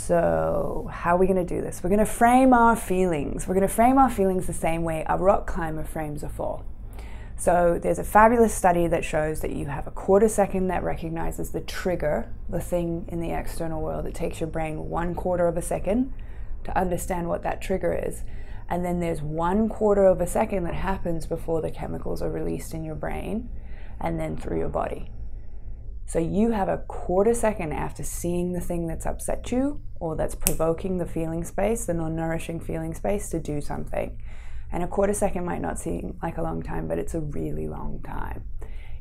So how are we going to do this? We're going to frame our feelings. We're going to frame our feelings the same way a rock climber frames a fall. So there's a fabulous study that shows that you have a quarter second that recognizes the trigger, the thing in the external world. It takes your brain 1/4 of a second to understand what that trigger is. And then there's 1/4 of a second that happens before the chemicals are released in your brain and then through your body. So you have a quarter second after seeing the thing that's upset you or that's provoking the feeling space, the non-nourishing feeling space, to do something. And a quarter second might not seem like a long time, but it's a really long time.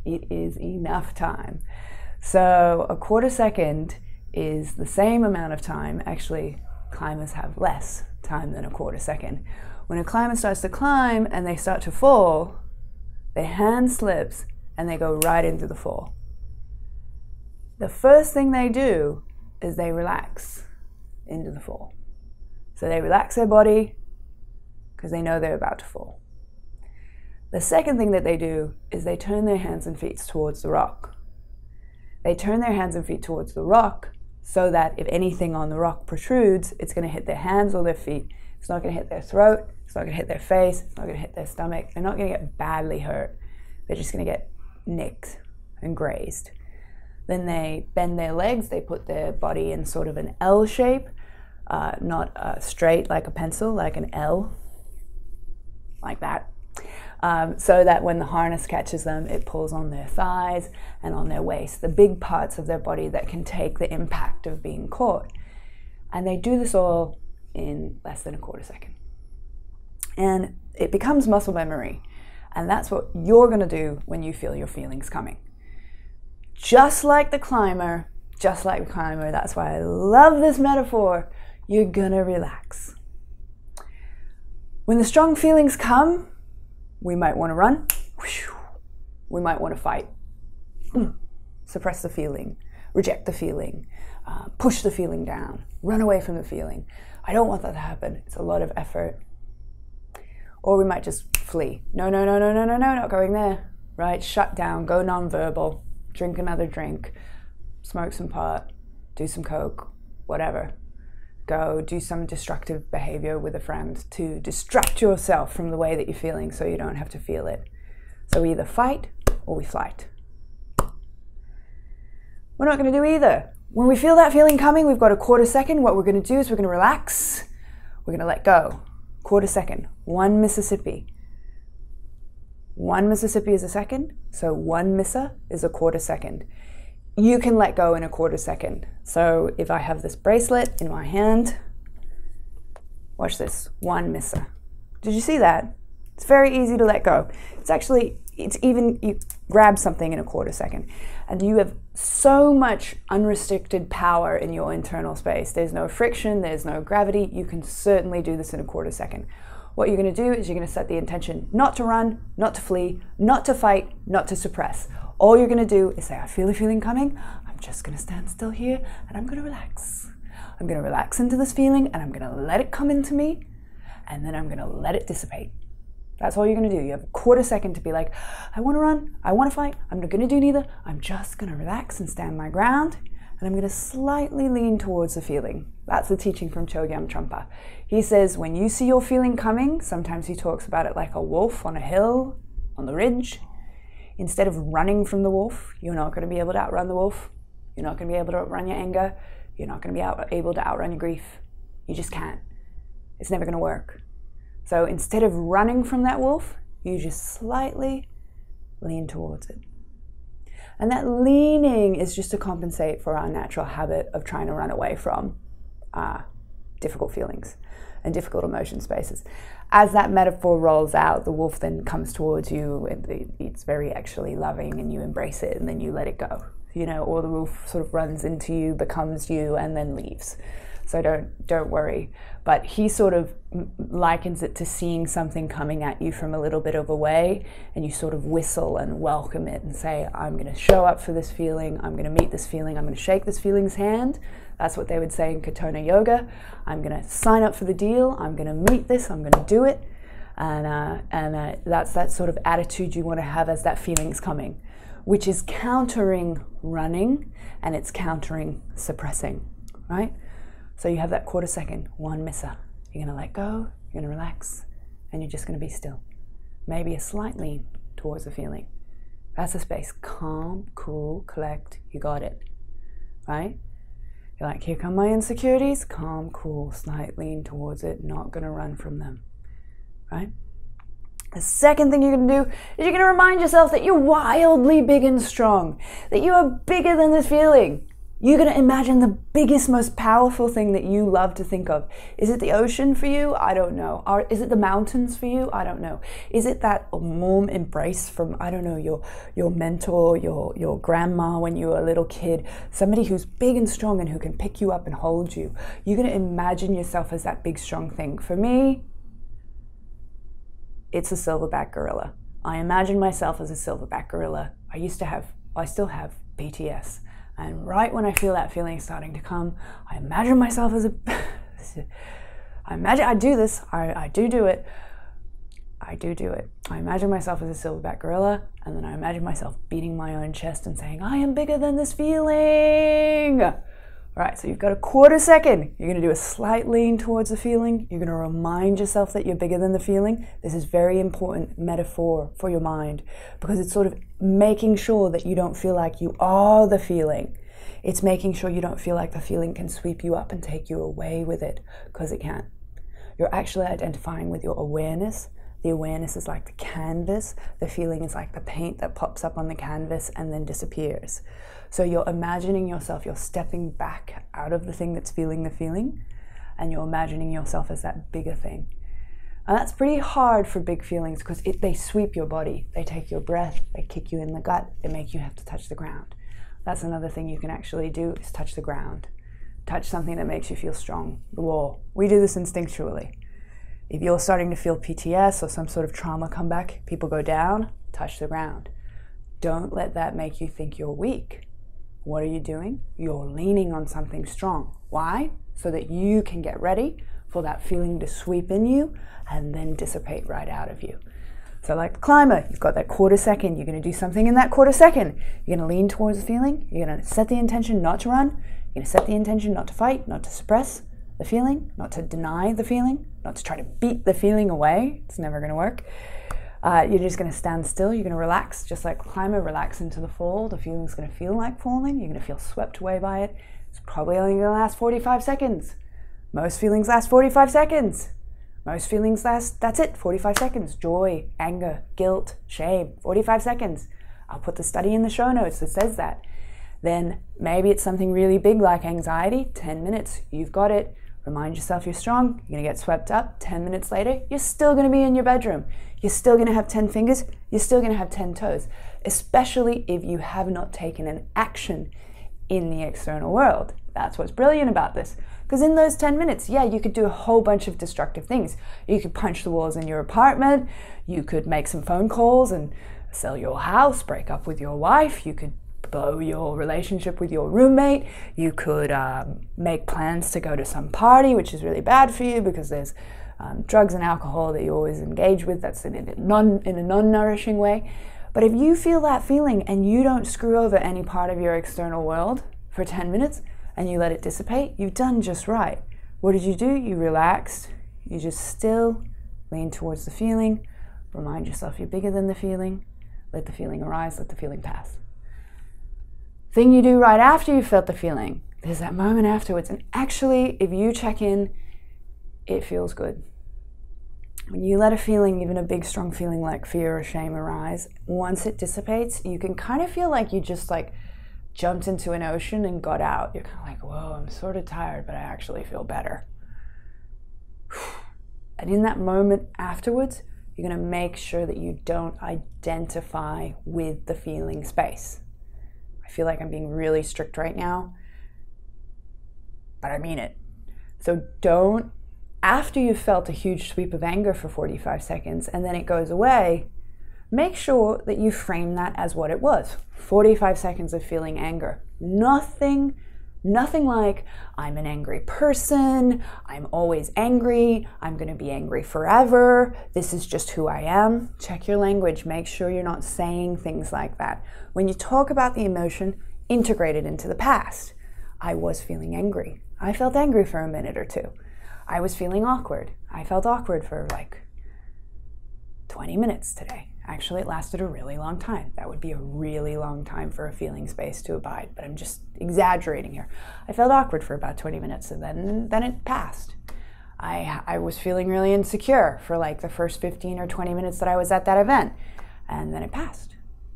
It is enough time. So a quarter second is the same amount of time. Actually, climbers have less time than a quarter second. When a climber starts to climb and they start to fall, their hand slips and they go right into the fall. The first thing they do is they relax into the fall. So they relax their body because they know they're about to fall. The second thing that they do is they turn their hands and feet towards the rock. They turn their hands and feet towards the rock so that if anything on the rock protrudes, it's going to hit their hands or their feet. It's not going to hit their throat. It's not going to hit their face. It's not going to hit their stomach. They're not going to get badly hurt. They're just going to get nicked and grazed. Then they bend their legs. They put their body in sort of an L shape, not straight like a pencil, like an L, like that. So that when the harness catches them, it pulls on their thighs and on their waist, the big parts of their body that can take the impact of being caught. And they do this all in less than a quarter second. And it becomes muscle memory. And that's what you're going to do when you feel your feelings coming. Just like the climber, that's why I love this metaphor, you're going to relax. When the strong feelings come, we might want to run. We might want to fight. Suppress the feeling, reject the feeling, push the feeling down, run away from the feeling. I don't want that to happen. It's a lot of effort. Or we might just flee. No, not going there. Right? Shut down, go nonverbal, drink another drink, smoke some pot, do some coke, whatever. Go do some destructive behavior with a friend to distract yourself from the way that you're feeling so you don't have to feel it. So we either fight or we flight. We're not going to do either. When we feel that feeling coming, we've got a quarter second. What we're going to do is we're going to relax. We're going to let go. Quarter second. 1 Mississippi. 1 Mississippi is a second, so 1 Missa is a quarter second. You can let go in a quarter second. So if I have this bracelet in my hand, watch this, 1 Missa. Did you see that? It's very easy to let go. You grab something in a quarter second and you have so much unrestricted power in your internal space. There's no friction, there's no gravity. You can certainly do this in a quarter second. What you're going to do is you're going to set the intention not to run, not to flee, not to fight, not to suppress. All you're going to do is say, I feel a feeling coming. I'm just going to stand still here and I'm going to relax. I'm going to relax into this feeling and I'm going to let it come into me and then I'm going to let it dissipate. That's all you're going to do. You have a quarter second to be like, I want to run, I want to fight, I'm not going to do neither. I'm just going to relax and stand my ground and I'm going to slightly lean towards the feeling. That's the teaching from Chogyam Trungpa. He says when you see your feeling coming, sometimes he talks about it like a wolf on a hill, on the ridge. Instead of running from the wolf, you're not going to be able to outrun the wolf. You're not going to be able to outrun your anger. You're not going to be able to outrun your grief. You just can't. It's never going to work. So instead of running from that wolf, you just slightly lean towards it. And that leaning is just to compensate for our natural habit of trying to run away from difficult feelings and difficult emotion spaces. As that metaphor rolls out, the wolf then comes towards you and it's very actually loving and you embrace it and then you let it go. Or the wolf sort of runs into you, becomes you, and then leaves. So don't worry. But he sort of likens it to seeing something coming at you from a little bit of a way, and you sort of whistle and welcome it and say, I'm going to show up for this feeling, I'm going to meet this feeling, I'm going to shake this feeling's hand. That's what they would say in Katona Yoga. I'm going to sign up for the deal, I'm going to meet this, I'm going to do it. And that's that sort of attitude you want to have as that feeling's coming, which is countering running and it's countering suppressing, right? So you have that quarter second, one misser. You're going to let go, you're going to relax, and you're just going to be still. Maybe a slight lean towards the feeling. That's the space. Calm, cool, collect, you got it. Right? You're like, here come my insecurities. Calm, cool, slight lean towards it, not going to run from them. Right? The second thing you're going to do is you're going to remind yourself that you're wildly big and strong, that you are bigger than this feeling. You're going to imagine the biggest, most powerful thing that you love to think of. Is it the ocean for you? I don't know. Or is it the mountains for you? I don't know. Is it that warm embrace from, I don't know, your mentor, your grandma when you were a little kid, somebody who's big and strong and who can pick you up and hold you? You're going to imagine yourself as that big, strong thing. For me, it's a silverback gorilla. I imagine myself as a silverback gorilla. I still have PTS. And right when I feel that feeling starting to come, I imagine myself as I do this. I do it. I imagine myself as a silverback gorilla, and then I imagine myself beating my own chest and saying, I am bigger than this feeling. All right, so you've got a quarter second. You're going to do a slight lean towards the feeling. You're going to remind yourself that you're bigger than the feeling. This is very important metaphor for your mind because it's sort of making sure that you don't feel like you are the feeling. It's making sure you don't feel like the feeling can sweep you up and take you away with it, because it can't. You're actually identifying with your awareness. The awareness is like the canvas. The feeling is like the paint that pops up on the canvas and then disappears. So you're imagining yourself, you're stepping back out of the thing that's feeling the feeling, and you're imagining yourself as that bigger thing. And that's pretty hard for big feelings because they sweep your body. They take your breath, they kick you in the gut, they make you have to touch the ground. That's another thing you can actually do is touch the ground. Touch something that makes you feel strong, the wall. We do this instinctually. If you're starting to feel PTS or some sort of trauma come back, people go down, touch the ground. Don't let that make you think you're weak. What are you doing? You're leaning on something strong. Why? So that you can get ready for that feeling to sweep in you and then dissipate right out of you. So like the climber, you've got that quarter second. You're going to do something in that quarter second. You're going to lean towards the feeling. You're going to set the intention not to run. You're going to set the intention not to fight, not to suppress the feeling, not to deny the feeling, not to try to beat the feeling away. It's never going to work. You're just going to stand still. You're going to relax, just like the climber, relax into the fall. The feeling's going to feel like falling. You're going to feel swept away by it. It's probably only going to last 45 seconds. Most feelings last 45 seconds. Most feelings last, that's it, 45 seconds. Joy, anger, guilt, shame, 45 seconds. I'll put the study in the show notes that says that. Then maybe it's something really big like anxiety, 10 minutes, you've got it. Remind yourself you're strong, you're going to get swept up. 10 minutes later, you're still going to be in your bedroom. You're still going to have 10 fingers, you're still going to have 10 toes, especially if you have not taken an action in the external world. That's what's brilliant about this. Because in those 10 minutes, yeah, you could do a whole bunch of destructive things. You could punch the walls in your apartment, you could make some phone calls and sell your house, break up with your wife, you could blow your relationship with your roommate, you could make plans to go to some party, which is really bad for you because there's drugs and alcohol that you always engage with that's in a non-nourishing way. But if you feel that feeling and you don't screw over any part of your external world for 10 minutes and you let it dissipate, you've done just right. What did you do? You relaxed, you just still lean towards the feeling, remind yourself you're bigger than the feeling, let the feeling arise, let the feeling pass. Thing you do right after you felt the feeling, there's that moment afterwards, and actually if you check in, it feels good. When you let a feeling, even a big strong feeling like fear or shame arise, once it dissipates, you can kind of feel like you just like jumped into an ocean and got out. You're kind of like, whoa, I'm sort of tired, but I actually feel better. And in that moment afterwards, you're going to make sure that you don't identify with the feeling space. I feel like I'm being really strict right now, but I mean it. So don't, after you've felt a huge sweep of anger for 45 seconds and then it goes away, make sure that you frame that as what it was. 45 seconds of feeling anger. Nothing like, I'm an angry person, I'm always angry, I'm going to be angry forever, this is just who I am. Check your language. Make sure you're not saying things like that. When you talk about the emotion, integrate it into the past. I was feeling angry. I felt angry for a minute or two. I was feeling awkward. I felt awkward for like 20 minutes today. Actually, it lasted a really long time. That would be a really long time for a feeling space to abide, but I'm just exaggerating here. I felt awkward for about 20 minutes, and then it passed. I was feeling really insecure for like the first 15 or 20 minutes that I was at that event, and then it passed.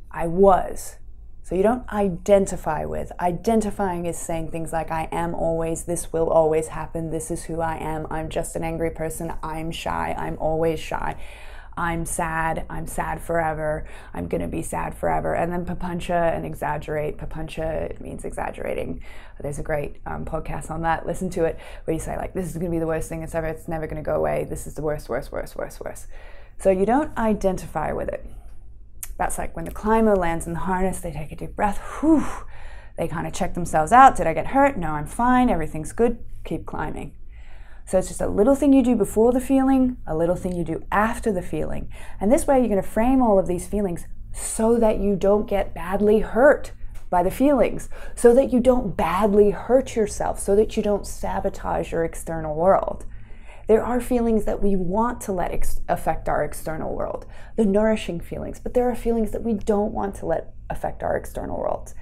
I was. So you don't identify with. Identifying is saying things like, I am always, this will always happen, this is who I am, I'm just an angry person, I'm shy, I'm always shy. I'm sad forever, I'm gonna be sad forever. And then papancha and exaggerate. Papancha means exaggerating. There's a great podcast on that, listen to it, where you say like, this is gonna be the worst thing ever, it's never gonna go away, this is the worst. So you don't identify with it. That's like when the climber lands in the harness, they take a deep breath, whew, they kind of check themselves out, did I get hurt? No, I'm fine, everything's good, keep climbing. So it's just a little thing you do before the feeling, a little thing you do after the feeling. And this way you're going to frame all of these feelings so that you don't get badly hurt by the feelings, so that you don't badly hurt yourself, so that you don't sabotage your external world. There are feelings that we want to let affect our external world, the nourishing feelings, but there are feelings that we don't want to let affect our external world.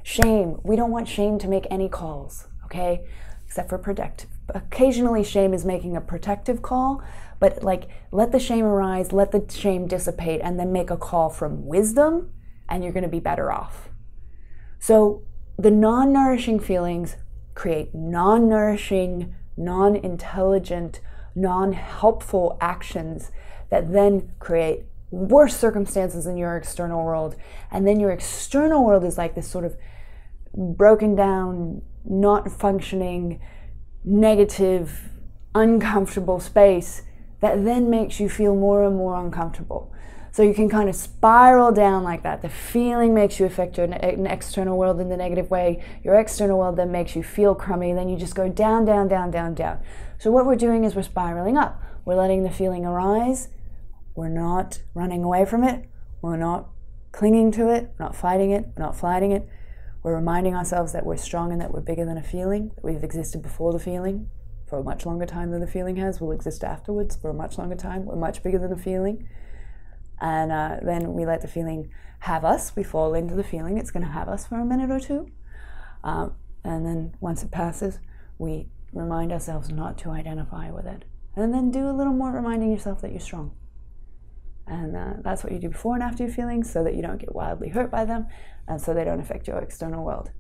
Shame, we don't want shame to make any calls, okay? Except for protective. Occasionally shame is making a protective call, but like let the shame arise, let the shame dissipate, and then make a call from wisdom, and you're going to be better off. So the non-nourishing feelings create non-nourishing, non-intelligent, non-helpful actions that then create worse circumstances in your external world. And then your external world is like this sort of broken down, not functioning, negative, uncomfortable space that then makes you feel more and more uncomfortable. So you can kind of spiral down like that. The feeling makes you affect your external world in the negative way. Your external world then makes you feel crummy. Then you just go down, down, down, down, down. So what we're doing is we're spiraling up. We're letting the feeling arise. We're not running away from it. We're not clinging to it. We're not fighting it. We're not fighting it. We're reminding ourselves that we're strong and that we're bigger than a feeling, that we've existed before the feeling for a much longer time than the feeling has. We'll exist afterwards for a much longer time. We're much bigger than the feeling. And then we let the feeling have us. We fall into the feeling. It's going to have us for a minute or two. And then once it passes, we remind ourselves not to identify with it. And then do a little more reminding yourself that you're strong. And that's what you do before and after your feelings, so that you don't get wildly hurt by them, and so they don't affect your external world.